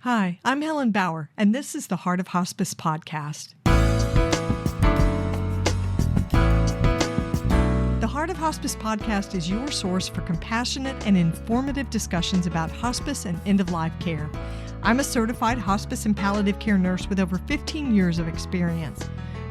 Hi, I'm Helen Bauer, and this is the Heart of Hospice podcast. The Heart of Hospice podcast is your source for compassionate and informative discussions about hospice and end-of-life care. I'm a certified hospice and palliative care nurse with over 15 years of experience.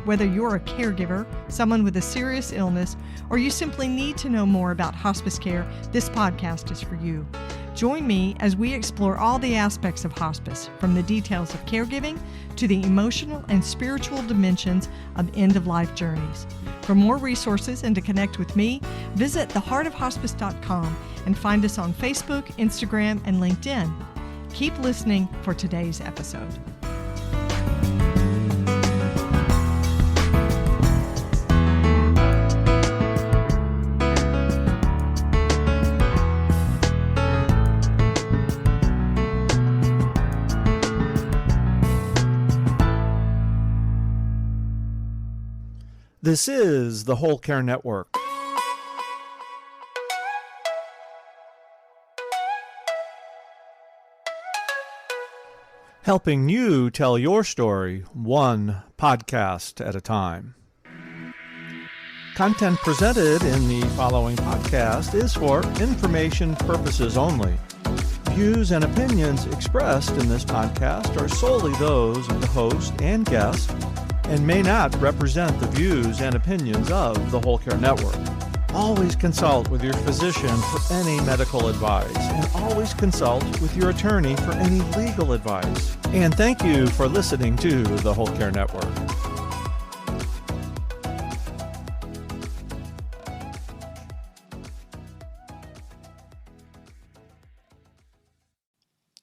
Whether you're a caregiver, someone with a serious illness, or you simply need to know more about hospice care, this podcast is for you. Join me as we explore all the aspects of hospice, from the details of caregiving to the emotional and spiritual dimensions of end-of-life journeys. For more resources and to connect with me, visit theheartofhospice.com and find us on Facebook, Instagram, and LinkedIn. Keep listening for today's episode. This is the Whole Care Network. Helping you tell your story one podcast at a time. Content presented in the following podcast is for information purposes only. Views and opinions expressed in this podcast are solely those of the host and guest and may not represent the views and opinions of the Whole Care Network. Always consult with your physician for any medical advice, and always consult with your attorney for any legal advice. And thank you for listening to the Whole Care Network.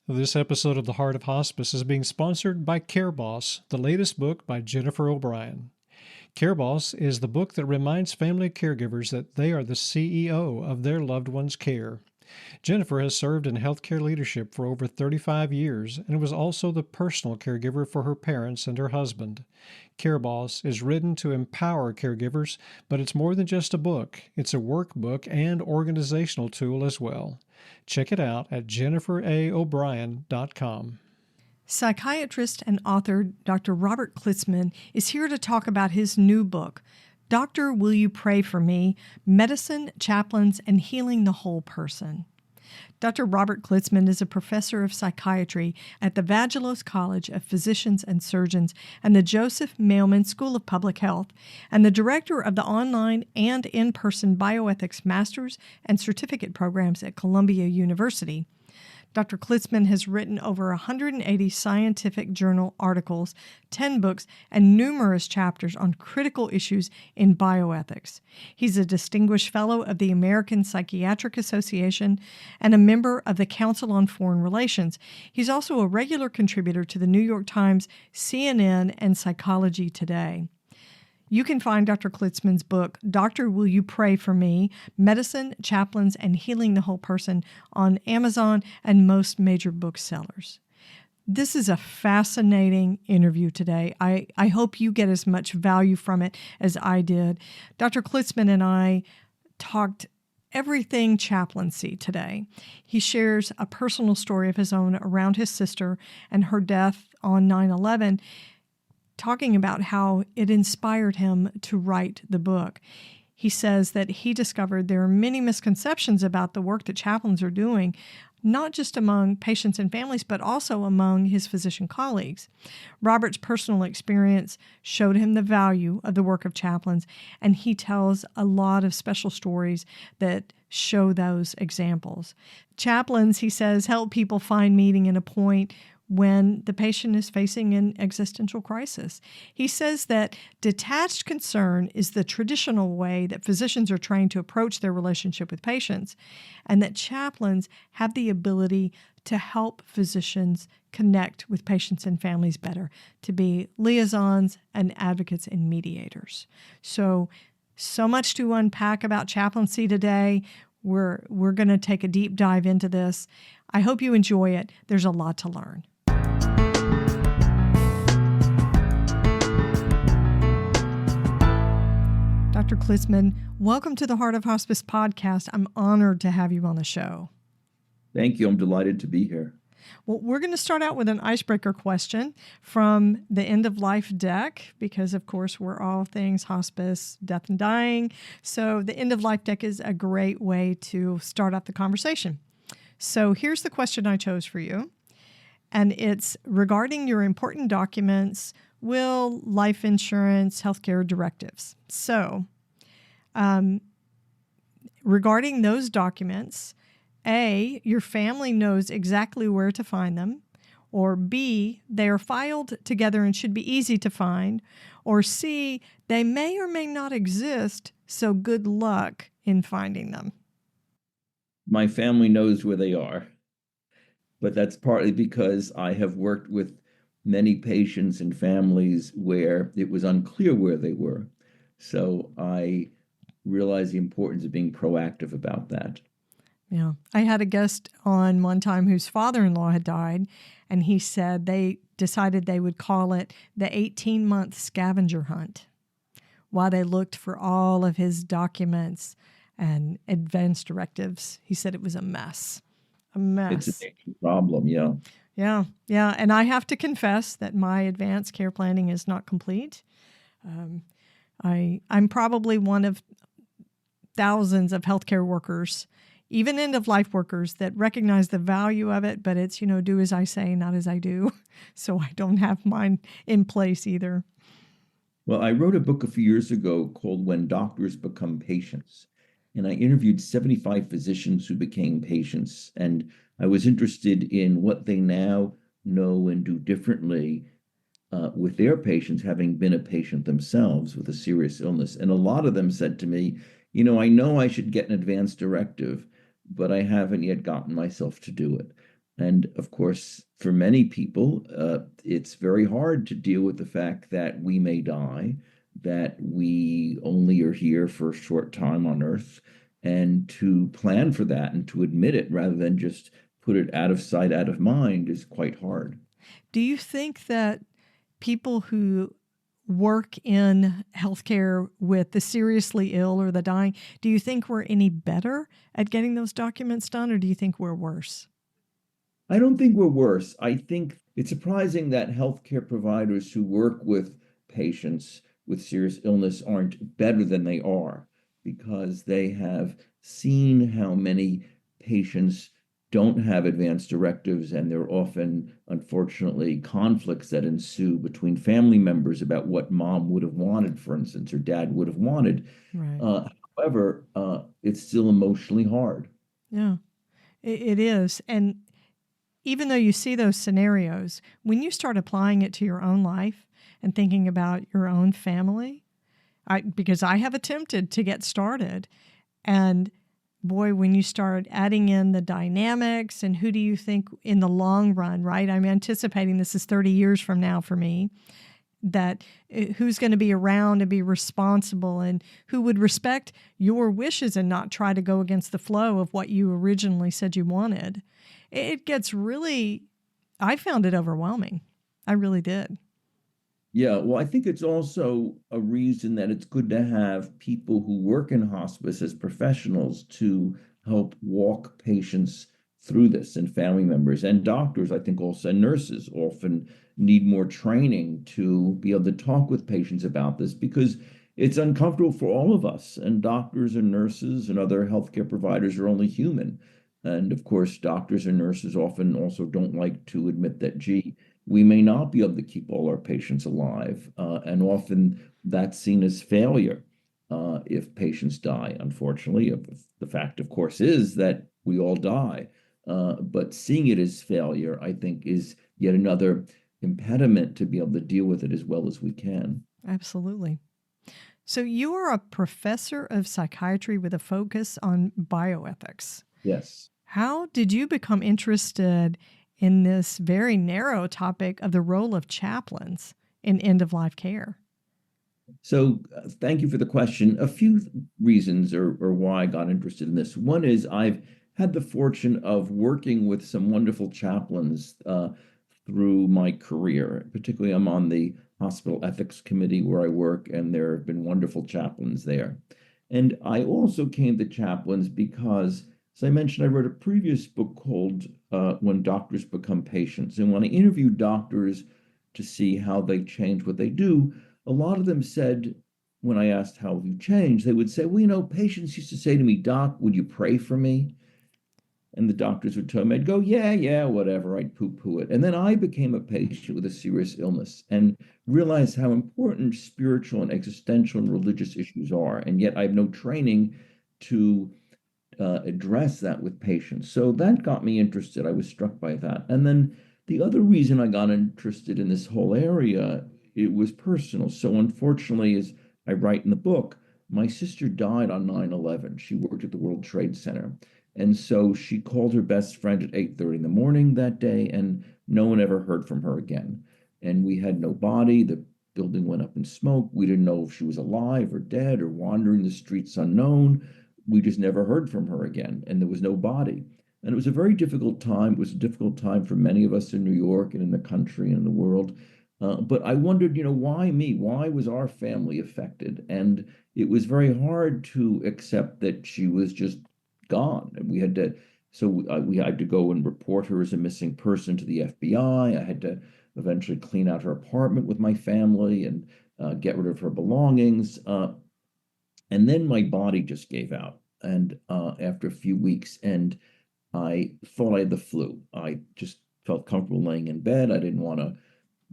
This episode of The Heart of Hospice is being sponsored by Care Boss, the latest book by Jennifer O'Brien. Care Boss is the book that reminds family caregivers that they are the CEO of their loved one's care. Jennifer has served in healthcare leadership for over 35 years and was also the personal caregiver for her parents and her husband. Care Boss is written to empower caregivers, but it's more than just a book. It's a workbook and organizational tool as well. Check it out at jenniferaobrien.com. Psychiatrist and author Dr. Robert Klitzman is here to talk about his new book, Doctor, Will You Pray for Me? Medicine, Chaplains, and Healing the Whole Person. Dr. Robert Klitzman is a professor of psychiatry at the Vagelos College of Physicians and Surgeons and the Joseph Mailman School of Public Health, and the director of the online and in-person bioethics master's and certificate programs at Columbia University. Dr. Klitzman has written over 180 scientific journal articles, 10 books, and numerous chapters on critical issues in bioethics. He's a distinguished fellow of the American Psychiatric Association and a member of the Council on Foreign Relations. He's also a regular contributor to the New York Times, CNN, and Psychology Today. You can find Dr. Klitzman's book, Doctor, Will You Pray for Me? Medicine, Chaplains, and Healing the Whole Person on Amazon and most major booksellers. This is a fascinating interview today. I hope you get as much value from it as I did. Dr. Klitzman and I talked everything chaplaincy today. He shares a personal story of his own around his sister and her death on 9/11, talking about how it inspired him to write the book. He says that he discovered there are many misconceptions about the work that chaplains are doing, not just among patients and families, but also among his physician colleagues. Robert's personal experience showed him the value of the work of chaplains, and he tells a lot of special stories that show those examples. Chaplains, he says, help people find meaning in a point when the patient is facing an existential crisis. He says that detached concern is the traditional way that physicians are trained to approach their relationship with patients, and that chaplains have the ability to help physicians connect with patients and families better, to be liaisons and advocates and mediators. So much to unpack about chaplaincy today. We're going to take a deep dive into this. I hope you enjoy it. There's a lot to learn. Dr. Klitzman, welcome to the Heart of Hospice podcast. I'm honored to have you on the show. Thank you. I'm delighted to be here. Well, we're going to start out with an icebreaker question from the end of life deck, because of course we're all things hospice, death and dying. So the end of life deck is a great way to start out the conversation. So here's the question I chose for you. And it's regarding your important documents, will, life insurance, healthcare directives. So regarding those documents, A, your family knows exactly where to find them, or B, they are filed together and should be easy to find, or C, they may or may not exist, so good luck in finding them. My family knows where they are, but that's partly because I have worked with many patients and families where it was unclear where they were. So I realize the importance of being proactive about that. Yeah. I had a guest on one time whose father-in-law had died, and he said they decided they would call it the 18-month scavenger hunt while they looked for all of his documents and advance directives. He said it was a mess. A mess. It's a big problem, yeah. Yeah. Yeah. And I have to confess that my advanced care planning is not complete. I'm probably one of thousands of healthcare workers, even end-of-life workers, that recognize the value of it, but it's, do as I say, not as I do. So I don't have mine in place either. Well, I wrote a book a few years ago called When Doctors Become Patients, and I interviewed 75 physicians who became patients, and I was interested in what they now know and do differently with their patients, having been a patient themselves with a serious illness. And a lot of them said to me, I know I should get an advance directive, but I haven't yet gotten myself to do it. And of course, for many people, it's very hard to deal with the fact that we may die, that we only are here for a short time on Earth, and to plan for that and to admit it rather than just put it out of sight, out of mind is quite hard. Do you think that people who work in healthcare with the seriously ill or the dying, do you think we're any better at getting those documents done, or do you think we're worse? I don't think we're worse. I think it's surprising that healthcare providers who work with patients with serious illness aren't better than they are, because they have seen how many patients don't have advance directives, and there are often, unfortunately, conflicts that ensue between family members about what mom would have wanted, for instance, or dad would have wanted. Right. However, it's still emotionally hard. Yeah, it is. And even though you see those scenarios, when you start applying it to your own life and thinking about your own family, because I have attempted to get started, and boy, when you start adding in the dynamics and who do you think in the long run, right? I'm anticipating this is 30 years from now for me, that who's going to be around and be responsible and who would respect your wishes and not try to go against the flow of what you originally said you wanted. It gets really, I found it overwhelming. I really did. Yeah, well, I think it's also a reason that it's good to have people who work in hospice as professionals to help walk patients through this, and family members and doctors. I think also nurses often need more training to be able to talk with patients about this, because it's uncomfortable for all of us. And doctors and nurses and other healthcare providers are only human. And of course, doctors and nurses often also don't like to admit that, gee, we may not be able to keep all our patients alive. And often that's seen as failure if patients die, unfortunately. The fact, of course, is that we all die. But seeing it as failure, I think, is yet another impediment to be able to deal with it as well as we can. Absolutely. So you are a professor of psychiatry with a focus on bioethics. Yes. How did you become interested in this very narrow topic of the role of chaplains in end-of-life care? So thank you for the question. A few reasons or why I got interested in this. One is I've had the fortune of working with some wonderful chaplains through my career. Particularly, I'm on the hospital ethics committee where I work, and there have been wonderful chaplains there. And I also came to chaplains because As I mentioned, I wrote a previous book called When Doctors Become Patients. And when I interviewed doctors to see how they change what they do, a lot of them said, when I asked how have you changed, they would say, well, patients used to say to me, Doc, would you pray for me? And the doctors would tell me, I'd go, yeah, whatever. I'd poo-poo it. And then I became a patient with a serious illness and realized how important spiritual and existential and religious issues are. And yet I have no training to address that with patients. So that got me interested. I was struck by that. And then the other reason I got interested in this whole area, it was personal. So unfortunately, as I write in the book, my sister died on 9/11. She worked at the World Trade Center. And so she called her best friend at 8:30 in the morning that day, and no one ever heard from her again. And we had no body. The building went up in smoke. We didn't know if she was alive or dead or wandering the streets unknown. We just never heard from her again, and there was no body. And it was a very difficult time. It was a difficult time for many of us in New York and in the country and in the world. But I wondered, why me? Why was our family affected? And it was very hard to accept that she was just gone. And we had to, so we had to go and report her as a missing person to the FBI. I had to eventually clean out her apartment with my family and get rid of her belongings. And then my body just gave out. And after a few weeks, and I thought I had the flu. I just felt comfortable laying in bed. I didn't want to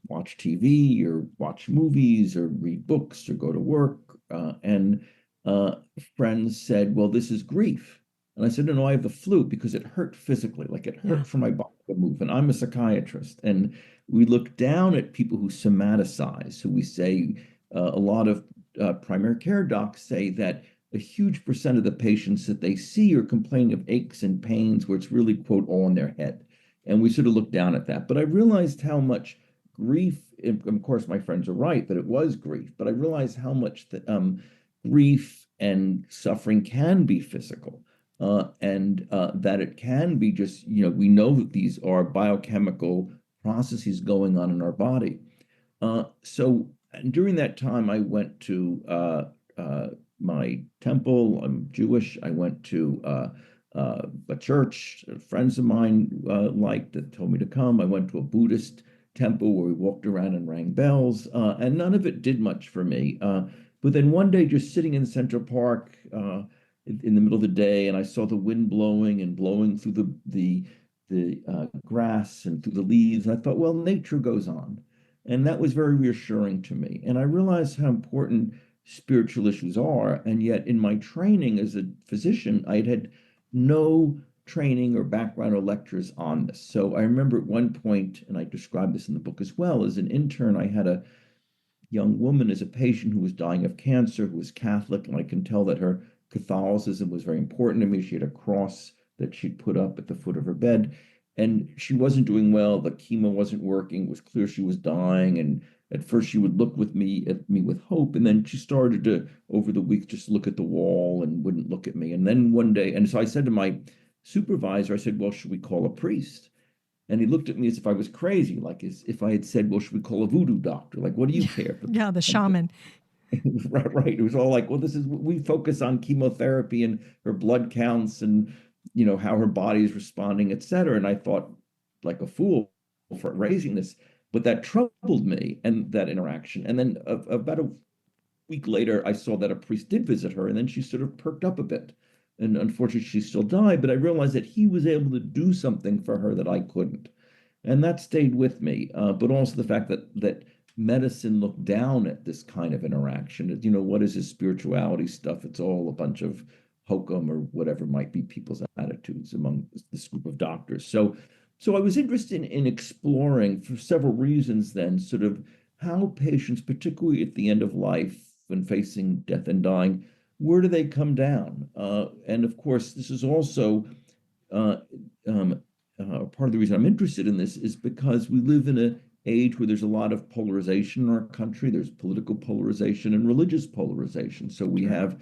watch TV or watch movies or read books or go to work. And friends said, well, this is grief. And I said, no, I have the flu because it hurt physically, like it hurt for my body to move. And I'm a psychiatrist. And we look down at people who somaticize. So we say a lot of primary care docs say that a huge percent of the patients that they see are complaining of aches and pains where it's really, quote, all in their head. And we sort of look down at that. But I realized how much grief, of course, my friends are right that it was grief, but I realized how much grief and suffering can be physical. And that it can be just, we know that these are biochemical processes going on in our body. So during that time, I went to my temple. I'm Jewish. I went to a church. Friends of mine liked that told me to come. I went to a Buddhist temple where we walked around and rang bells, and none of it did much for me. But then one day, just sitting in Central Park in the middle of the day, and I saw the wind blowing and blowing through the grass and through the leaves, and I thought, well, nature goes on. And that was very reassuring to me. And I realized how important spiritual issues are. And yet, in my training as a physician, I'd had no training or background or lectures on this. So I remember at one point, and I describe this in the book as well, as an intern, I had a young woman as a patient who was dying of cancer, who was Catholic, and I can tell that her Catholicism was very important to me. She had a cross that she'd put up at the foot of her bed, and she wasn't doing well. The chemo wasn't working. It was clear she was dying, and at first she would look at me with hope, and then she started to, over the week, just look at the wall and wouldn't look at me. And then one day, and so I said to my supervisor, I said, well, should we call a priest? And he looked at me as if I was crazy, like as if I had said, well, should we call a voodoo doctor? Like, what do you care? Yeah, the shaman. Right. It was all like, well, we focus on chemotherapy and her blood counts and, how her body is responding, et cetera. And I thought like a fool for raising this, but that troubled me and that interaction. And then about a week later, I saw that a priest did visit her, and then she sort of perked up a bit. And unfortunately, she still died, but I realized that he was able to do something for her that I couldn't. And that stayed with me. But also the fact that medicine looked down at this kind of interaction. What is this spirituality stuff? It's all a bunch of hokum or whatever might be people's attitudes among this group of doctors. So I was interested in exploring for several reasons then, sort of how patients, particularly at the end of life when facing death and dying, where do they come down? And of course, this is also part of the reason I'm interested in this is because we live in an age where there's a lot of polarization in our country. There's political polarization and religious polarization. So we have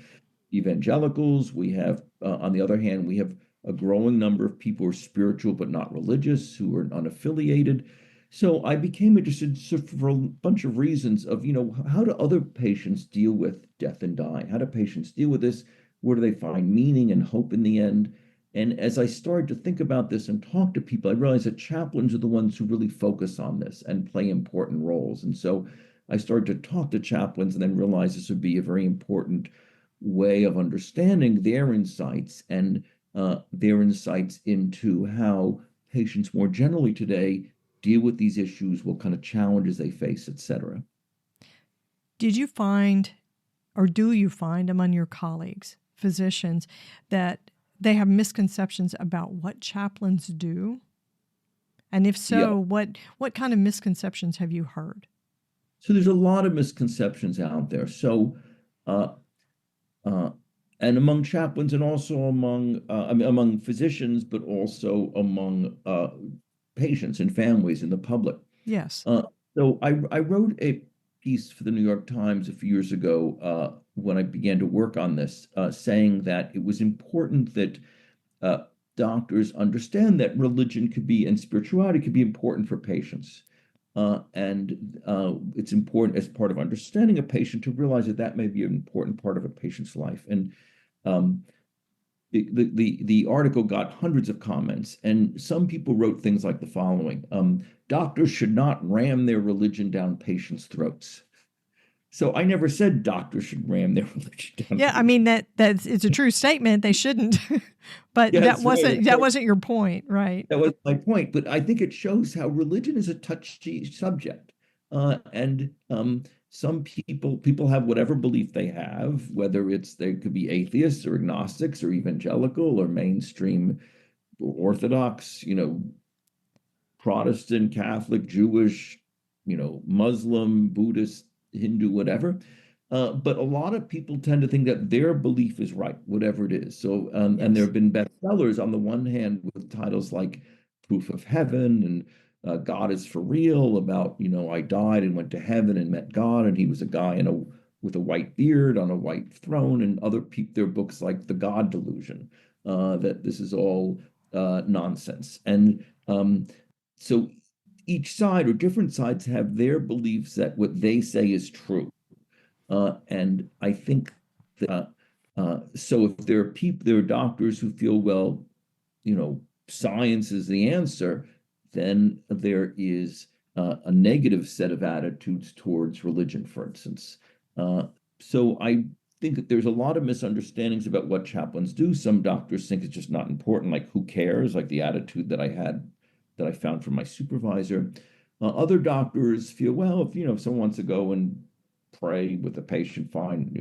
evangelicals. We have, on the other hand, we have a growing number of people who are spiritual but not religious, who are unaffiliated. So I became interested for a bunch of reasons of, how do other patients deal with death and dying? How do patients deal with this? Where do they find meaning and hope in the end? And as I started to think about this and talk to people, I realized that chaplains are the ones who really focus on this and play important roles. And so I started to talk to chaplains and then realized this would be a very important way of understanding their insights and their insights into how patients more generally today deal with these issues, what kind of challenges they face, et cetera. Did you find, or do you find among your colleagues, physicians, that they have misconceptions about what chaplains do? And if Yeah. so, what kind of misconceptions have you heard? So there's a lot of misconceptions out there. So, uh, uh, and among chaplains, and also among I mean, among physicians, but also among patients and families and the public. Yes. Uh, so I wrote a piece for the New York Times a few years ago when I began to work on this, saying that it was important that uh, doctors understand that religion could be and spirituality could be important for patients. And it's important as part of understanding a patient to realize that that may be an important part of a patient's life. And um, the article got hundreds of comments, and some people wrote things like the following: doctors should not ram their religion down patients' throats. So I never said doctors should ram their religion down Yeah, I patients. mean that's it's a true statement. They shouldn't, but Yes, right. that wasn't your point, right? That was my point, but I think it shows how religion is a touchy subject. And some people have whatever belief they have, whether it's they could be atheists or agnostics or evangelical or mainstream or Orthodox, Protestant, Catholic, Jewish, Muslim, Buddhist, Hindu, whatever. But a lot of people tend to think that their belief is right, whatever it is. So, and there Yes. have been bestsellers on the one hand with titles like Proof of Heaven and God is for Real, about, I died and went to heaven and met God, and he was a guy with a white beard on a white throne, and other people, their books like The God Delusion, that this is all nonsense. And so each side or different sides have their beliefs that what they say is true. And I think that so if there are doctors who feel, well, science is the answer, then there is a negative set of attitudes towards religion, for instance. So I think that there's a lot of misunderstandings about what chaplains do. Some doctors think it's just not important, like who cares, like the attitude that I found from my supervisor. Other doctors feel, well, if someone wants to go and pray with the patient, fine,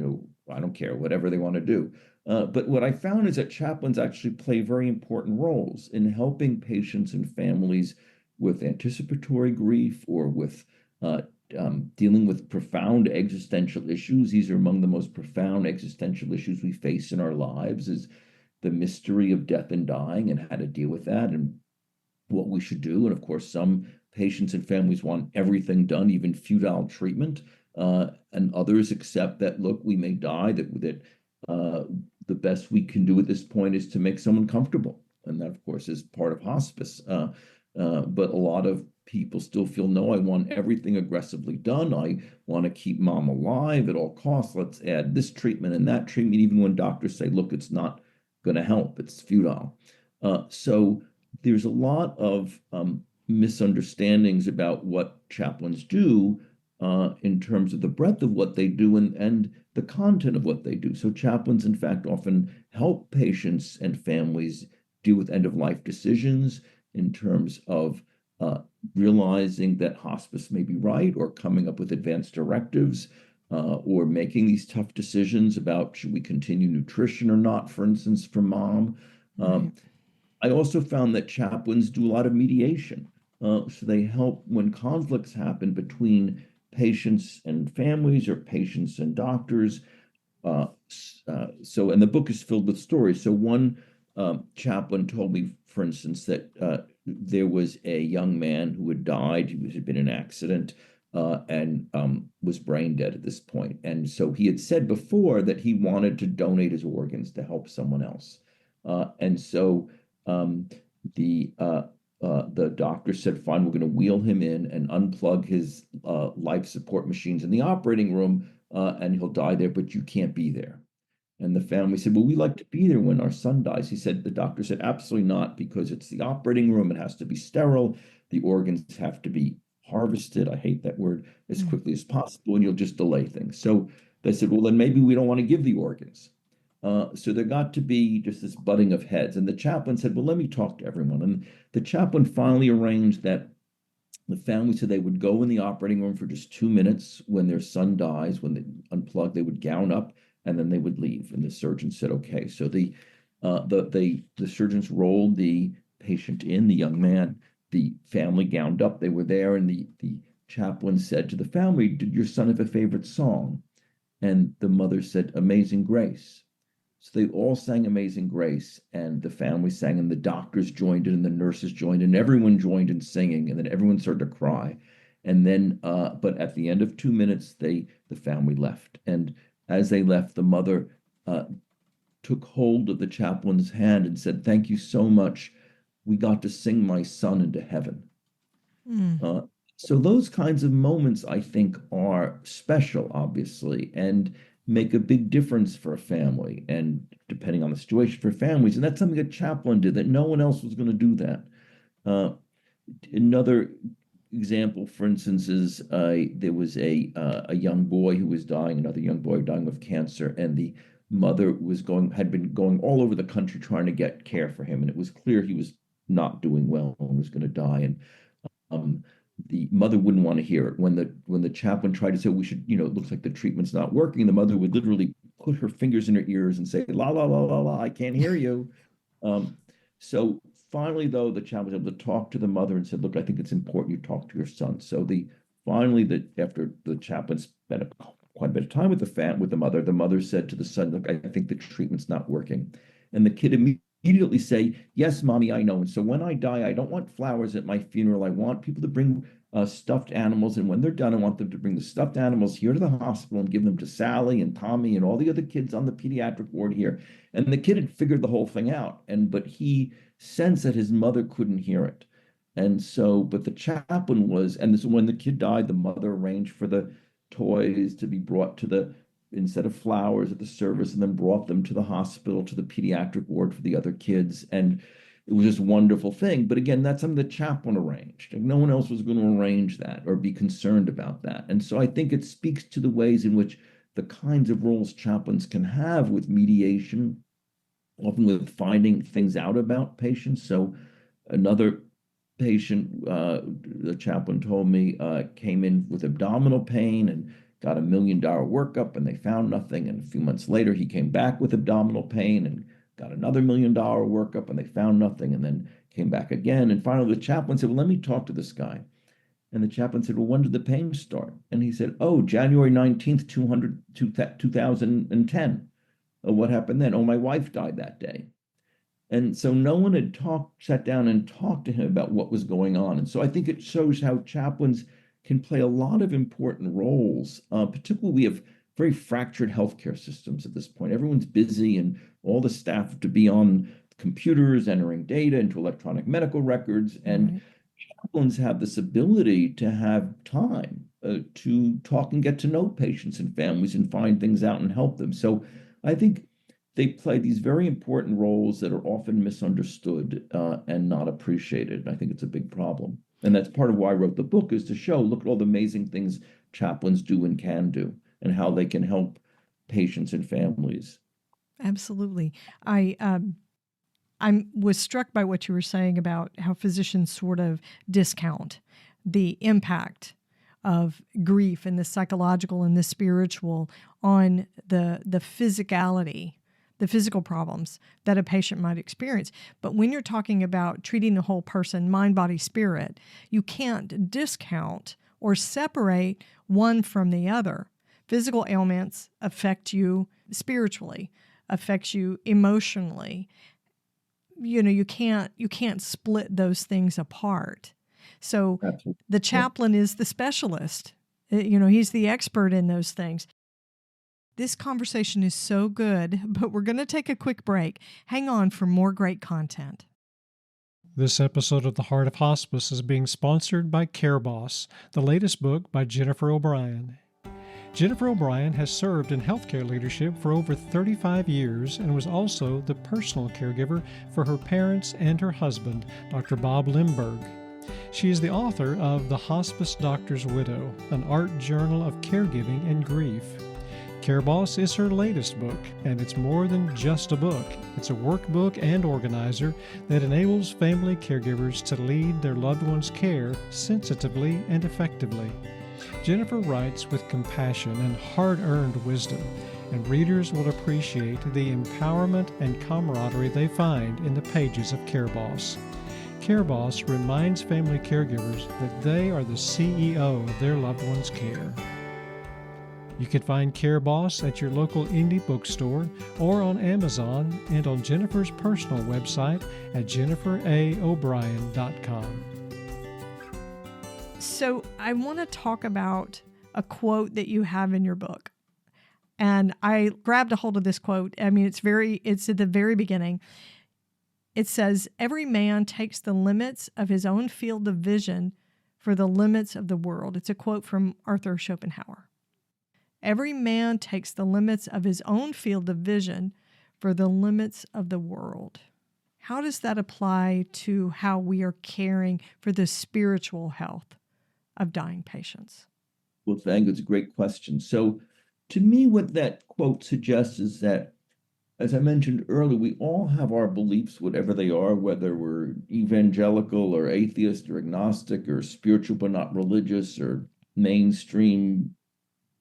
I don't care, whatever they want to do. But what I found is that chaplains actually play very important roles in helping patients and families with anticipatory grief or with dealing with profound existential issues. These are among the most profound existential issues we face in our lives, is the mystery of death and dying and how to deal with that and what we should do. And of course, some patients and families want everything done, even futile treatment. And others accept that, look, we may die, that the best we can do at this point is to make someone comfortable. And that, of course, is part of hospice. But a lot of people still feel, no, I want everything aggressively done. I want to keep mom alive at all costs. Let's add this treatment and that treatment, even when doctors say, look, it's not going to help, it's futile. So there's a lot of misunderstandings about what chaplains do in terms of the breadth of what they do and the content of what they do. So chaplains, in fact, often help patients and families deal with end-of-life decisions in terms of realizing that hospice may be right, or coming up with advanced directives, or making these tough decisions about should we continue nutrition or not, for instance, for mom. Right. I also found that chaplains do a lot of mediation. So they help when conflicts happen between patients and families or patients and doctors. And the book is filled with stories. So one chaplain told me, for instance, that there was a young man who had died. He had been in an accident and was brain dead at this point. And so he had said before that he wanted to donate his organs to help someone else. And so the doctor said, fine, we're going to wheel him in and unplug his life support machines in the operating room, and he'll die there, but you can't be there. And the family said, well, we like to be there when our son dies. The doctor said, absolutely not, because it's the operating room. It has to be sterile. The organs have to be harvested. I hate that word, as quickly as possible, and you'll just delay things. So they said, well, then maybe we don't want to give the organs. So there got to be just this butting of heads. And the chaplain said, well, let me talk to everyone. And the chaplain finally arranged that the family said they would go in the operating room for just 2 minutes when their son dies. When they unplugged, they would gown up and then they would leave. And the surgeon said, okay. So the surgeons rolled the patient in, the young man, the family gowned up. They were there, and the chaplain said to the family, did your son have a favorite song? And the mother said, Amazing Grace. So they all sang Amazing Grace, and the family sang, and the doctors joined in, and the nurses joined in, and everyone joined in singing, and then everyone started to cry. And then, but at the end of 2 minutes, the family left. And as they left, the mother took hold of the chaplain's hand and said, thank you so much. We got to sing my son into heaven. So those kinds of moments, I think, are special, obviously, and make a big difference for a family, and depending on the situation, for families. And that's something a chaplain did that no one else was going to do that. Another example, for instance, is there was a young boy who was dying, another young boy dying of cancer, and the mother had been going all over the country trying to get care for him, and it was clear he was not doing well and was going to die. And the mother wouldn't want to hear it. When the chaplain tried to say, we should, it looks like the treatment's not working, the mother would literally put her fingers in her ears and say, la, la, la, la, la, I can't hear you. So finally, though, the chaplain was able to talk to the mother and said, look, I think it's important you talk to your son. So after the chaplain spent quite a bit of time with the mother said to the son, look, I think the treatment's not working. And the kid immediately say, yes, mommy, I know. And so when I die, I don't want flowers at my funeral. I want people to bring stuffed animals. And when they're done, I want them to bring the stuffed animals here to the hospital and give them to Sally and Tommy and all the other kids on the pediatric ward here. And the kid had figured the whole thing out. But he sensed that his mother couldn't hear it. And so, but the chaplain when the kid died, the mother arranged for the toys to be brought to instead of flowers at the service, and then brought them to the hospital, to the pediatric ward for the other kids. And it was just a wonderful thing. But again, that's something the chaplain arranged. Like, no one else was going to arrange that or be concerned about that. And so I think it speaks to the ways in which the kinds of roles chaplains can have with mediation, often with finding things out about patients. So another patient, the chaplain told me, came in with abdominal pain and got $1 million workup, and they found nothing. And a few months later, he came back with abdominal pain and got another $1 million workup, and they found nothing, and then came back again. And finally, the chaplain said, well, let me talk to this guy. And the chaplain said, well, when did the pain start? And he said, oh, January 19th, 2010. Oh, what happened then? Oh, my wife died that day. And so no one had sat down and talked to him about what was going on. And so I think it shows how chaplains can play a lot of important roles. Particularly, we have very fractured healthcare systems at this point. Everyone's busy, and all the staff have to be on computers, entering data into electronic medical records. And chaplains have this ability to have time to talk and get to know patients and families and find things out and help them. So I think they play these very important roles that are often misunderstood and not appreciated. I think it's a big problem. And that's part of why I wrote the book, is to show, look at all the amazing things chaplains do and can do, and how they can help patients and families. Absolutely. I was struck by what you were saying about how physicians sort of discount the impact of grief and the psychological and the spiritual on the physicality, the physical problems that a patient might experience. But when you're talking about treating the whole person, mind, body, spirit, you can't discount or separate one from the other. Physical ailments affect you spiritually, affects you emotionally. You can't split those things apart. So Absolutely. the chaplain is the specialist. He's the expert in those things. This conversation is so good, but we're going to take a quick break. Hang on for more great content. This episode of The Heart of Hospice is being sponsored by CareBoss, the latest book by Jennifer O'Brien. Jennifer O'Brien has served in healthcare leadership for over 35 years and was also the personal caregiver for her parents and her husband, Dr. Bob Limberg. She is the author of The Hospice Doctor's Widow, an art journal of caregiving and grief. Care Boss is her latest book, and it's more than just a book. It's a workbook and organizer that enables family caregivers to lead their loved ones' care sensitively and effectively. Jennifer writes with compassion and hard-earned wisdom, and readers will appreciate the empowerment and camaraderie they find in the pages of Care Boss. Care Boss reminds family caregivers that they are the CEO of their loved one's care. You can find Care Boss at your local indie bookstore or on Amazon and on Jennifer's personal website at jenniferaobrien.com. So I want to talk about a quote that you have in your book. And I grabbed a hold of this quote. I mean, it's at the very beginning. It says, "Every man takes the limits of his own field of vision for the limits of the world." It's a quote from Arthur Schopenhauer. Every man takes the limits of his own field of vision for the limits of the world. How does that apply to how we are caring for the spiritual health of dying patients? Well, thank you. It's a great question. So to me, what that quote suggests is that, as I mentioned earlier, we all have our beliefs, whatever they are, whether we're evangelical or atheist or agnostic or spiritual but not religious or mainstream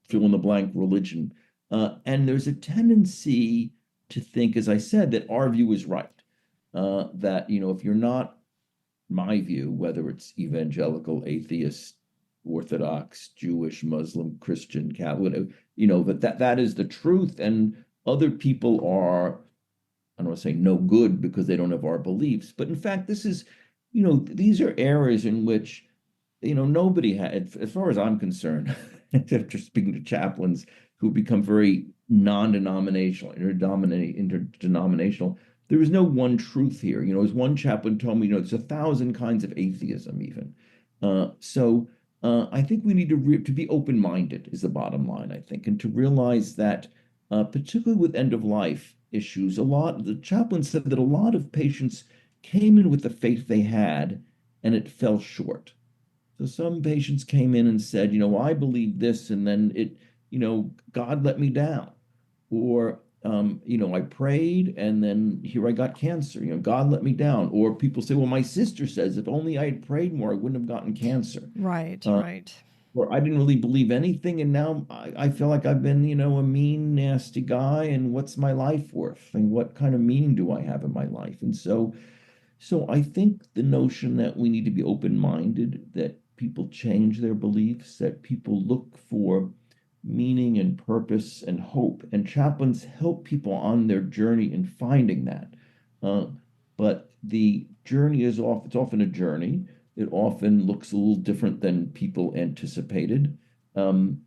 fill-in-the-blank religion. And there's a tendency to think, as I said, that our view is right. That, if you're not my view, whether it's evangelical, atheist, Orthodox, Jewish, Muslim, Christian, Catholic, that is the truth. And other people are, I don't want to say no good because they don't have our beliefs. But in fact, this is, these are areas in which, nobody had, as far as I'm concerned, after speaking to chaplains who become very non-denominational, interdenominational, there is no one truth here. As one chaplain told me, there's 1,000 kinds of atheism even. So I think we need to be open-minded is the bottom line, I think, and to realize that particularly with end-of-life issues, the chaplain said that a lot of patients came in with the faith they had and it fell short. So some patients came in and said, I believe this, and then God let me down. Or, I prayed and then here I got cancer. God let me down. Or people say, well, my sister says if only I had prayed more, I wouldn't have gotten cancer. Right. Or I didn't really believe anything, and now I feel like I've been, a mean, nasty guy, and what's my life worth? And what kind of meaning do I have in my life? And so I think the notion that we need to be open-minded, that people change their beliefs, that people look for meaning and purpose and hope, and chaplains help people on their journey in finding that. But the journey it's often a journey. It often looks a little different than people anticipated. We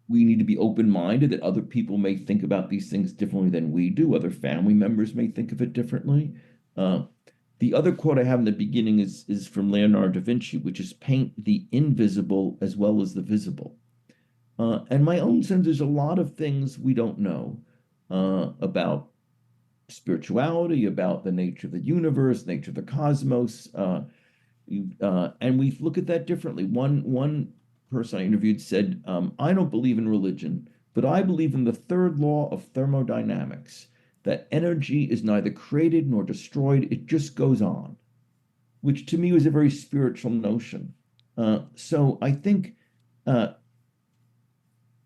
need to be open-minded that other people may think about these things differently than we do. Other family members may think of it differently. The other quote I have in the beginning is from Leonardo da Vinci, which is paint the invisible as well as the visible. And my own sense, there's a lot of things we don't know about spirituality, about the nature of the universe, nature of the cosmos, and we look at that differently. One person I interviewed said, I don't believe in religion, but I believe in the third law of thermodynamics, that energy is neither created nor destroyed, it just goes on, which to me was a very spiritual notion. So I think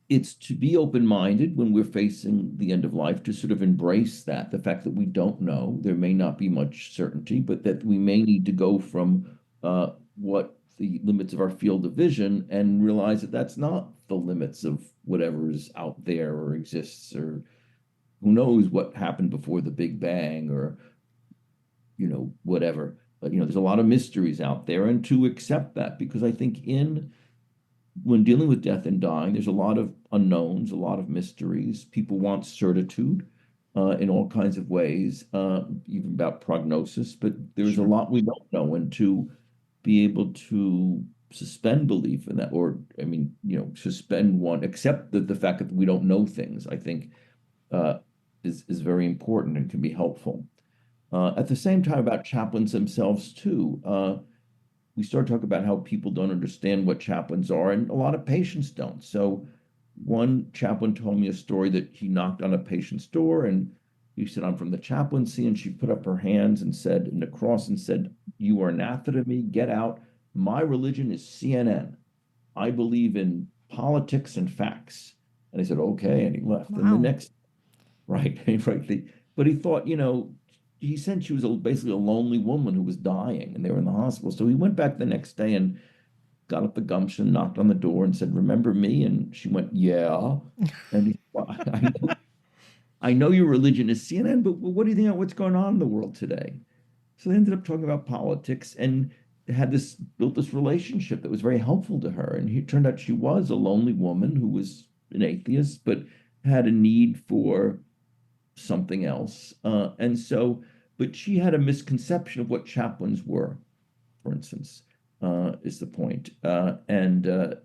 it's to be open-minded when we're facing the end of life, to sort of embrace that, the fact that we don't know, there may not be much certainty, but that we may need to go from what the limits of our field of vision and realize that that's not the limits of whatever is out there or exists, or who knows what happened before the Big Bang, or, whatever. But, there's a lot of mysteries out there, and to accept that, because I think when dealing with death and dying, there's a lot of unknowns, a lot of mysteries. People want certitude in all kinds of ways, even about prognosis, but there's a lot we don't know. And to be able to suspend belief in that, or I mean, suspend one, accept the fact that we don't know things, I think uh, is very important and can be helpful. At the same time, about chaplains themselves too, we start talking about how people don't understand what chaplains are, and a lot of patients don't. So one chaplain told me a story that he knocked on a patient's door, and he said, "I'm from the chaplaincy," and she put up her hands and said, in the cross, and said, "You are anathema to me, get out. My religion is CNN. I believe in politics and facts." And I said, "Okay," and he left. And the Wow. next, right, right. But he thought, he said she was basically a lonely woman who was dying, and they were in the hospital. So he went back the next day and got up the gumption, knocked on the door, and said, "Remember me?" And she went, "Yeah." And he, well, I know your religion is CNN, but what do you think of what's going on in the world today? So they ended up talking about politics and had built this relationship that was very helpful to her. And it turned out she was a lonely woman who was an atheist, but had a need for something else. But she had a misconception of what chaplains were, for instance, is the point. And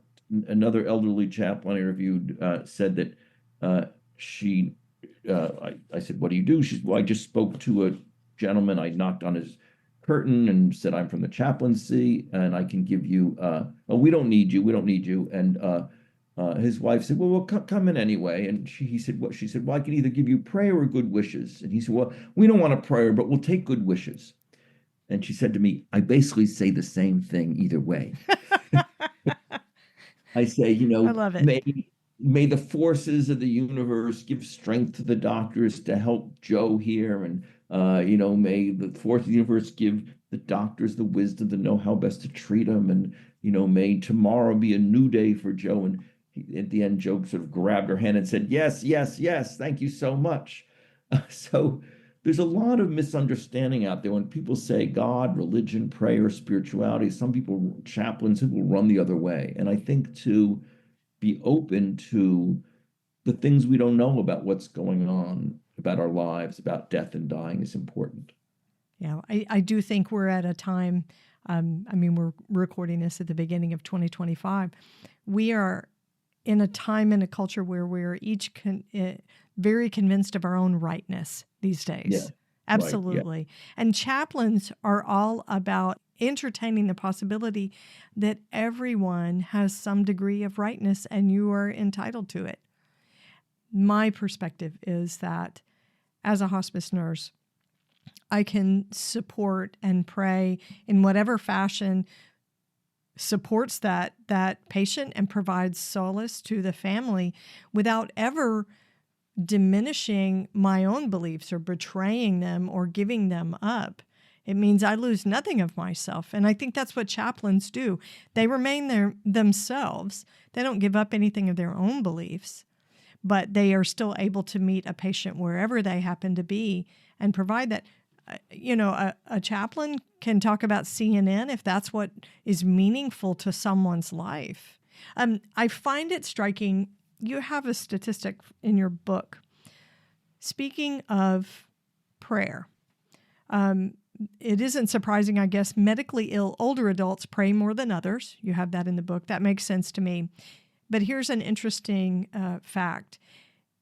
another elderly chaplain I interviewed said that I said, "What do you do?" She said, "Well, I just spoke to a gentleman. I knocked on his curtain and said, 'I'm from the chaplaincy and I can give you, oh, we don't need you. We don't need you.'" And his wife said, "Well, come in anyway." And he said, "What?" She said, "Well, I can either give you prayer or good wishes." And he said, "Well, we don't want a prayer, but we'll take good wishes." And she said to me, "I basically say the same thing either way." I say, I love it. may the forces of the universe give strength to the doctors to help Joe here, and may the force of the universe give the doctors the wisdom to know how best to treat him, and may tomorrow be a new day for Joe. And at the end, Joe sort of grabbed her hand and said, "Yes, yes, yes, thank you so much." So there's a lot of misunderstanding out there when people say God, religion, prayer, spirituality. Some people, chaplains, who will run the other way. And I think to be open to the things we don't know about what's going on, about our lives, about death and dying is important. Yeah, I do think we're at a time, I mean, we're recording this at the beginning of 2025. We are in a time in a culture where we're each very convinced of our own rightness these days. Yeah, Absolutely. right, And chaplains are all about entertaining the possibility that everyone has some degree of rightness and you are entitled to it. My perspective is that as a hospice nurse, I can support and pray in whatever fashion supports that patient and provides solace to the family without ever diminishing my own beliefs or betraying them or giving them up. It means I lose nothing of myself. And I think that's what chaplains do. They remain themselves. They don't give up anything of their own beliefs, but they are still able to meet a patient wherever they happen to be and provide that. A chaplain can talk about CNN if that's what is meaningful to someone's life. I find it striking. You have a statistic in your book. Speaking of prayer, it isn't surprising, I guess, medically ill older adults pray more than others. You have that in the book. That makes sense to me. But here's an interesting fact.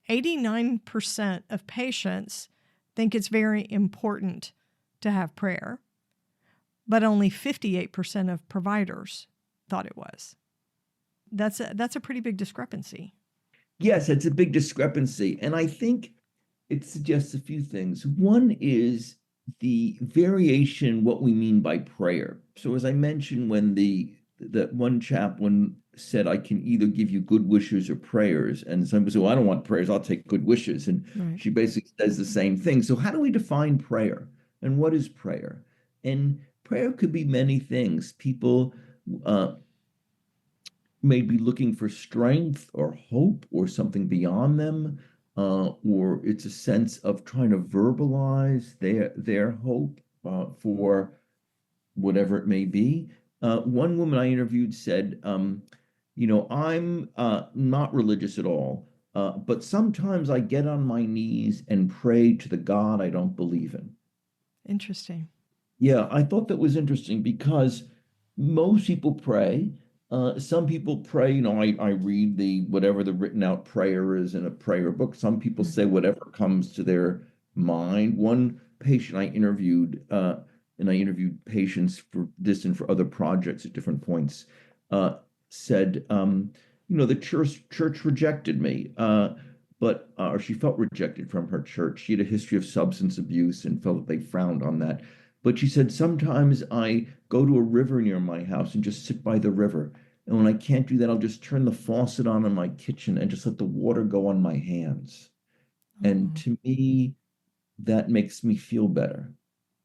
89% of patients think it's very important to have prayer, but only 58% of providers thought it was. That's a pretty big discrepancy. Yes, it's a big discrepancy. And I think it suggests a few things. One is the variation, what we mean by prayer. So as I mentioned, when the one chaplain said, "I can either give you good wishes or prayers," and some people say, "Well, I don't want prayers, I'll take good wishes." And Right. she basically says the same thing. So how do we define prayer? And what is prayer? And prayer could be many things. People may be looking for strength or hope or something beyond them, or it's a sense of trying to verbalize their hope for whatever it may be. One woman I interviewed said, "I'm not religious at all, but sometimes I get on my knees and pray to the God I don't believe in." Interesting. Yeah, I thought that was interesting because Most people pray. Some people pray, I read the whatever the written out prayer is in a prayer book. Some people Right. say whatever comes to their mind. One patient I interviewed, and I interviewed patients for this and for other projects at different points, uh, said, the church rejected me, or she felt rejected from her church. She had a history of substance abuse and felt that they frowned on that. But she said, sometimes I go to a river near my house and just sit by the river. And when I can't do that, I'll just turn the faucet on in my kitchen and just let the water go on my hands. And Oh, to me, that makes me feel better.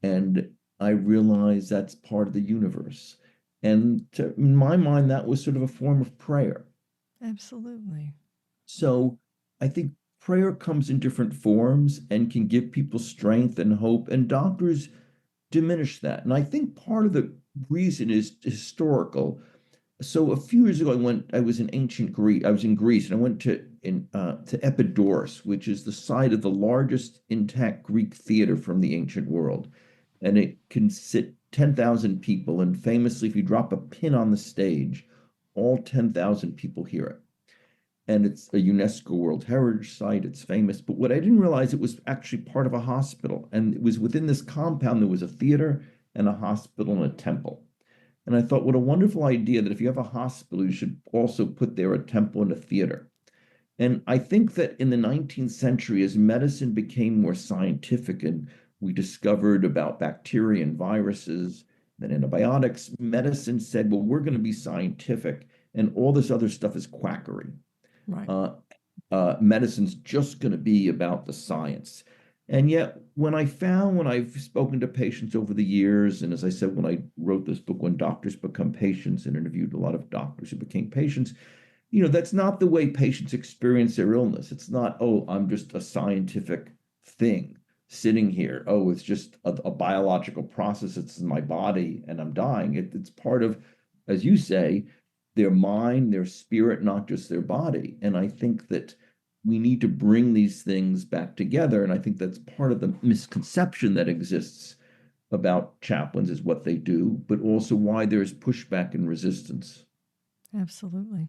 And I realize that's part of the universe. And in my mind, that was sort of a form of prayer. absolutely. So I think prayer comes in different forms and can give people strength and hope. And doctors diminish that. And I think part of the reason is historical. So a few years ago, I was in ancient Greece. I was in Greece, and I went to Epidaurus, which is the site of the largest intact Greek theater from the ancient world, and it can sit 10,000 people. And famously, if you drop a pin on the stage, all 10,000 people hear it. And it's a UNESCO World Heritage Site. It's famous. But what I didn't realize, it was actually part of a hospital, and it was within this compound there was a theater and a hospital and a temple. And I thought, what a wonderful idea that if you have a hospital, you should also put there a temple and a theater. And I think that in the 19th century, as medicine became more scientific and we discovered about bacteria and viruses, then antibiotics, medicine said, well, we're going to be scientific, and all this other stuff is quackery. Right. Uh, Medicine's just going to be about the science. And yet, when I've spoken to patients over the years, and as I said, when I wrote this book, When Doctors Become Patients, and interviewed a lot of doctors who became patients, that's not the way patients experience their illness. It's not, oh, I'm just a scientific thing sitting here. Oh, it's just a biological process. It's in my body and I'm dying. It's part of, as you say, their mind, their spirit, not just their body. And I think that we need to bring these things back together. And I think that's part of the misconception that exists about chaplains is what they do, but also why there's pushback and resistance. Absolutely.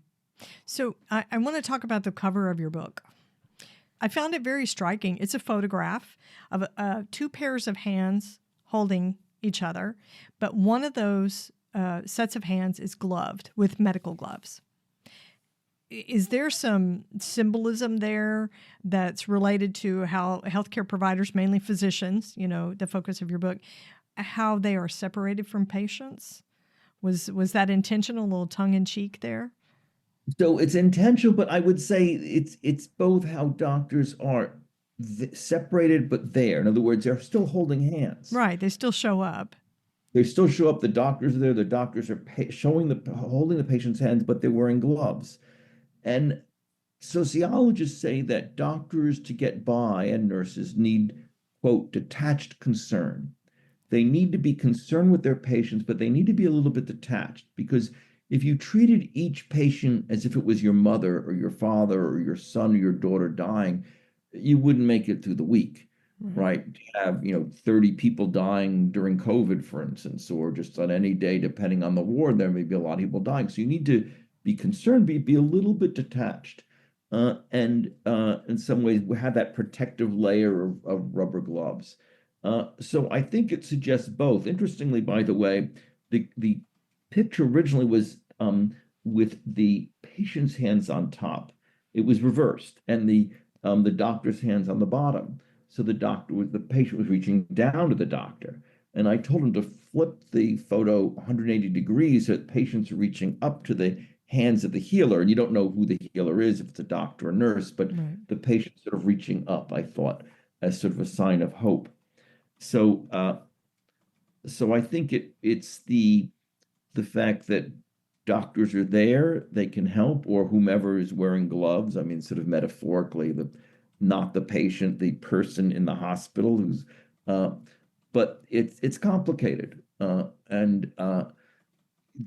So I want to talk about the cover of your book. I found it very striking. It's a photograph of two pairs of hands holding each other, but one of those sets of hands is gloved with medical gloves. Is there some symbolism there that's related to how healthcare providers, mainly physicians, the focus of your book, how they are separated from patients? Was that intentional, a little tongue in cheek there? So it's intentional, but I would say it's both how doctors are separated but there. In other words, they're still holding hands. Right, they still show up. They still show up. The doctors are there. The doctors are holding the patient's hands, but they're wearing gloves. And sociologists say that doctors, to get by, and nurses need, quote, detached concern. They need to be concerned with their patients, but they need to be a little bit detached, because if you treated each patient as if it was your mother or your father or your son or your daughter dying, you wouldn't make it through the week, Right. right? You have, 30 people dying during COVID, for instance, or just on any day, depending on the ward, there may be a lot of people dying. So you need to be concerned, be a little bit detached. And in some ways, we have that protective layer of rubber gloves. So I think it suggests both. Interestingly, by the way, the picture originally was with the patient's hands on top. It was reversed, and the doctor's hands on the bottom. So the patient was reaching down to the doctor. And I told him to flip the photo 180 degrees so that patients are reaching up to the hands of the healer. And you don't know who the healer is, if it's a doctor or nurse, but Right. the patient sort of reaching up, I thought, as sort of a sign of hope. So I think it's the fact that doctors are there, they can help, or whomever is wearing gloves. I mean, sort of metaphorically, not the patient, the person in the hospital who's, uh, but it's complicated, and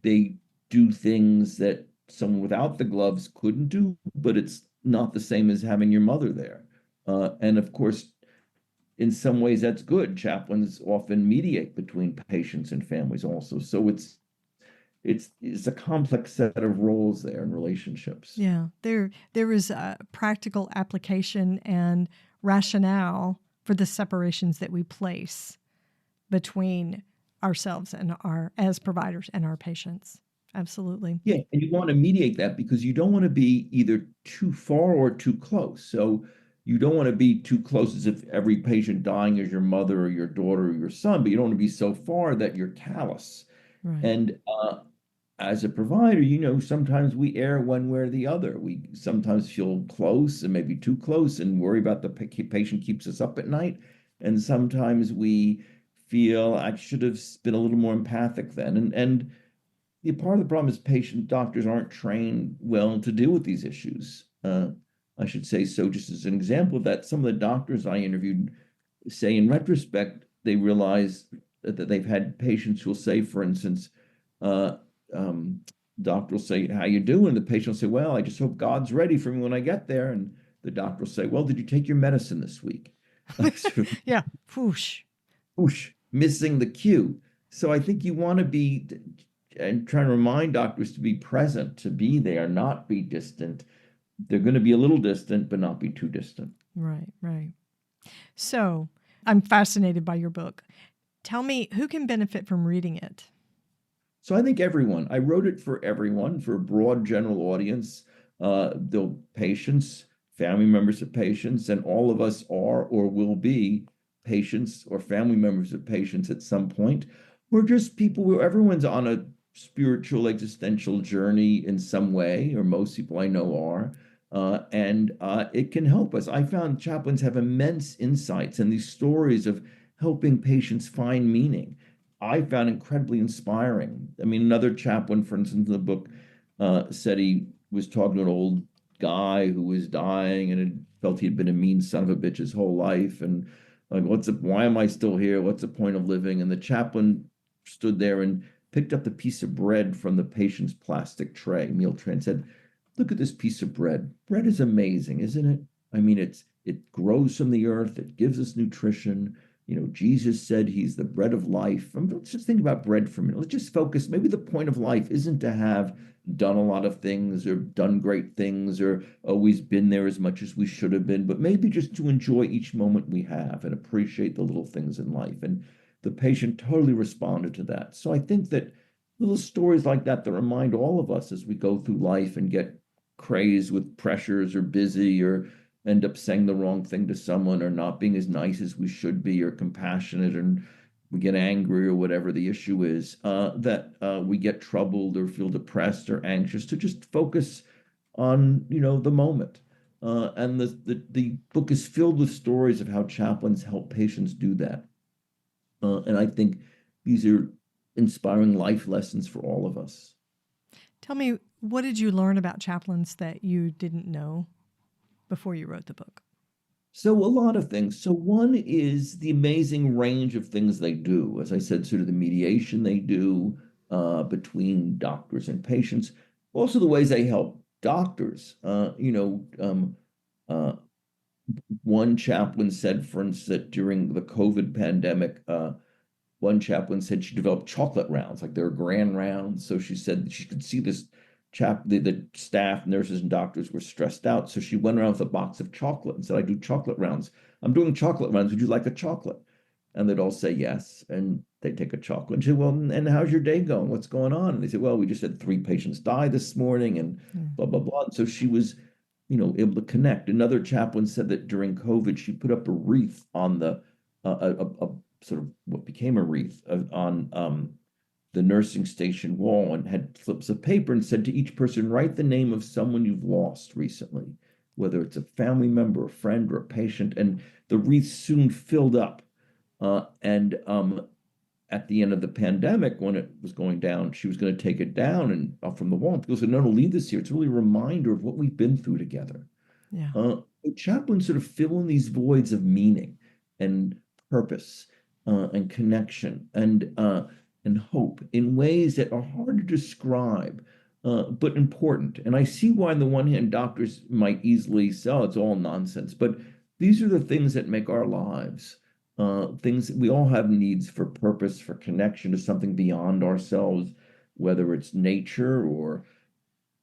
they do things that someone without the gloves couldn't do, but it's not the same as having your mother there. And of course, in some ways, that's good. Chaplains often mediate between patients and families also. So it's a complex set of roles there in relationships. Yeah, there is a practical application and rationale for the separations that we place between ourselves and our as providers and our patients. Absolutely. Yeah, and you want to mediate that because you don't want to be either too far or too close. So you don't want to be too close as if every patient dying is your mother or your daughter or your son, but you don't want to be so far that you're callous. Right. And as a provider, sometimes we err one way or the other. We sometimes feel close and maybe too close and worry about the patient keeps us up at night. And sometimes we feel I should have been a little more empathic then. And part of the problem is patient doctors aren't trained well to deal with these issues. I should say so, just as an example of that, some of the doctors I interviewed say in retrospect, they realize that they've had patients who will say, for instance, uh, doctor will say, "How you doing?" The patient will say, "Well, I just hope God's ready for me when I get there." And the doctor will say, "Well, did you take your medicine this week?" Sort of, Yeah. Whoosh. whoosh, missing the cue. So I think you want to be and trying to remind doctors to be present, to be there, not be distant. They're going to be a little distant, but not be too distant. Right, right. So I'm fascinated by your book. Tell me, who can benefit from reading it? So I think everyone. I wrote it for everyone, for a broad general audience. The patients, family members of patients, and all of us are or will be patients or family members of patients at some point. We're just people where everyone's on a spiritual existential journey in some way, or most people I know are. And it can help us. I found chaplains have immense insights and these stories of helping patients find meaning. I found incredibly inspiring. I mean, another chaplain, for instance, in the book, said he was talking to an old guy who was dying and had felt he'd been a mean son of a bitch his whole life. And like, why am I still here? What's the point of living? And the chaplain stood there and picked up the piece of bread from the patient's plastic tray, meal tray, and said, "Look at this piece of bread. Bread is amazing, isn't it? I mean, it grows from the earth. It gives us nutrition. Jesus said he's the bread of life. Let's just think about bread for a minute. Let's just focus. Maybe the point of life isn't to have done a lot of things or done great things or always been there as much as we should have been, but maybe just to enjoy each moment we have and appreciate the little things in life." And the patient totally responded to that. So I think that little stories like that remind all of us as we go through life and get crazed with pressures or busy or end up saying the wrong thing to someone or not being as nice as we should be or compassionate and we get angry or whatever the issue is, that we get troubled or feel depressed or anxious, to just focus on the moment. And the book is filled with stories of how chaplains help patients do that. And I think these are inspiring life lessons for all of us. Tell me, what did you learn about chaplains that you didn't know before you wrote the book? So a lot of things. So one is the amazing range of things they do. As I said, sort of the mediation they do between doctors and patients. Also the ways they help doctors. One chaplain said, for instance, that during the COVID pandemic, one chaplain said she developed chocolate rounds, like there were grand rounds. So she said that she could see the staff, nurses, and doctors were stressed out. So she went around with a box of chocolate and said, "I do chocolate rounds. I'm doing chocolate rounds. Would you like a chocolate?" And they'd all say yes. And they'd take a chocolate. And she said, "Well, and how's your day going? What's going on?" And they said, "Well, we just had 3 patients die this morning and blah, blah, blah." And so she was, able to connect. Another chaplain said that during COVID, she put up a wreath on a sort of what became a wreath on the nursing station wall and had slips of paper and said to each person, "Write the name of someone you've lost recently, whether it's a family member, a friend, or a patient." And the wreath soon filled up. And at the end of the pandemic, when it was going down, she was going to take it down and from the wall. And people said, "No, leave this here. It's really a reminder of what we've been through together." Yeah. Chaplains sort of fill in these voids of meaning and purpose and connection and hope in ways that are hard to describe, but important. And I see why, on the one hand, doctors might easily say, "Oh, it's all nonsense." But these are the things that make our lives. Things we all have needs for purpose, for connection to something beyond ourselves. whether it's nature or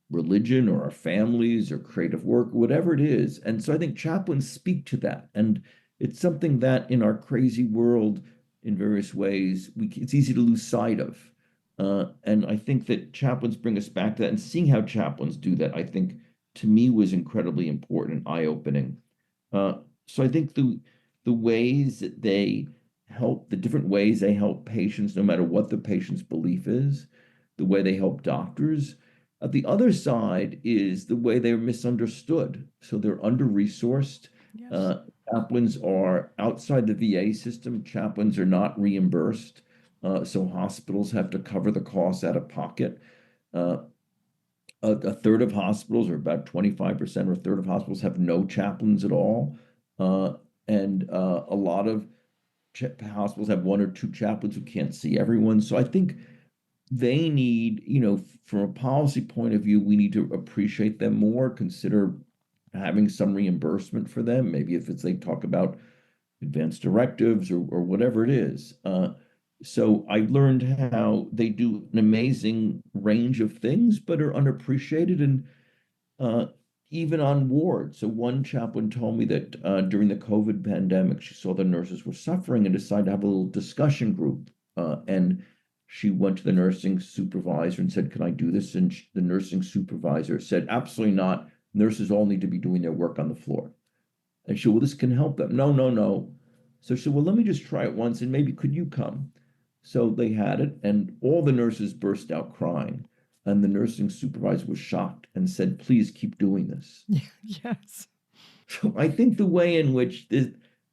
religion or our families or creative work, whatever it is. And so I think chaplains speak to that. And it's something that in our crazy world, in various ways, it's easy to lose sight of. And I think that chaplains bring us back to that. And seeing how chaplains do that, I think, to me, was incredibly important and eye-opening. So I think the ways that they help, the different ways they help patients, no matter what the patient's belief is, the way they help doctors. The other side is the way they're misunderstood. So they're under-resourced. Yes. Chaplains are outside the VA system. Chaplains are not reimbursed. So hospitals have to cover the costs out of pocket. A third of hospitals, or about 25% or a third of hospitals, have no chaplains at all. And a lot of hospitals have one or two chaplains who can't see everyone. So I think they need, from a policy point of view, we need to appreciate them more, consider having some reimbursement for them. Maybe if they talk about advanced directives or whatever it is. So I learned how they do an amazing range of things, but are unappreciated and even on ward. So one chaplain told me that during the COVID pandemic, she saw the nurses were suffering and decided to have a little discussion group. And she went to the nursing supervisor and said, "Can I do this?" And the nursing supervisor said, "Absolutely not. Nurses all need to be doing their work on the floor." And she said, "Well, this can help them." No, no, no. So she said, "Well, let me just try it once and maybe could you come?" So they had it, and all the nurses burst out crying. And the nursing supervisor was shocked and said, "Please keep doing this." Yes. So I think the way in which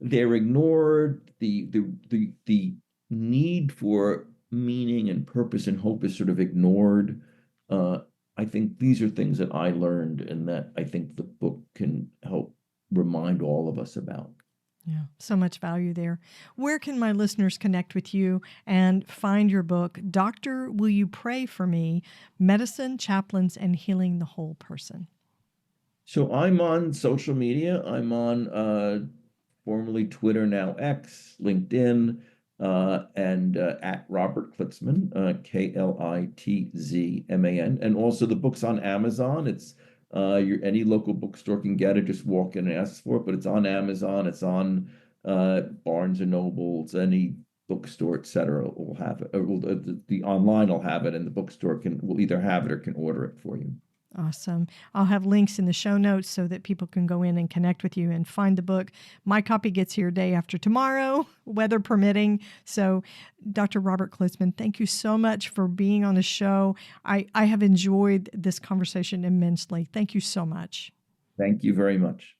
they're ignored, the need for meaning and purpose and hope is sort of ignored. I think these are things that I learned and that I think the book can help remind all of us about. Yeah, so much value there. Where can my listeners connect with you and find your book, Doctor, Will You Pray for Me? Medicine, Chaplains, and Healing the Whole Person. So I'm on social media. I'm on formerly Twitter, now X, LinkedIn, and at Robert Klitzman, Klitzman. And also the book's on Amazon. It's any local bookstore can get it. Just walk in and ask for it. But it's on Amazon. It's on Barnes and Nobles, any bookstore, etc. will have it. The online will have it, and the bookstore will either have it or can order it for you. Awesome. I'll have links in the show notes so that people can go in and connect with you and find the book. My copy gets here day after tomorrow, weather permitting. So, Dr. Robert Klitzman, thank you so much for being on the show. I have enjoyed this conversation immensely. Thank you so much. Thank you very much.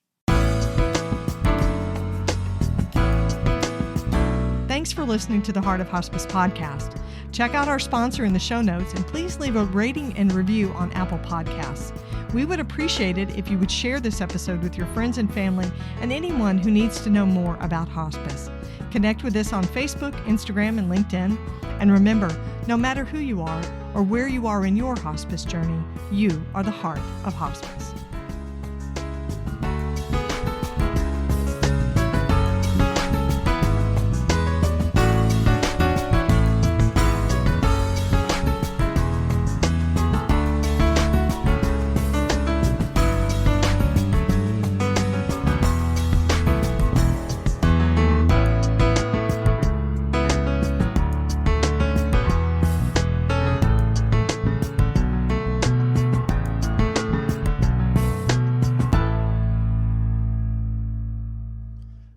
Thanks for listening to the Heart of Hospice podcast. Check out our sponsor in the show notes and please leave a rating and review on Apple Podcasts. We would appreciate it if you would share this episode with your friends and family and anyone who needs to know more about hospice. Connect with us on Facebook, Instagram, and LinkedIn. And remember, no matter who you are or where you are in your hospice journey, you are the heart of hospice.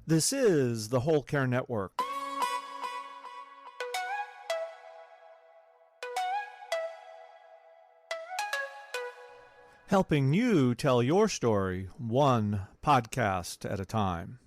This is the Whole Care Network. Helping you tell your story one podcast at a time.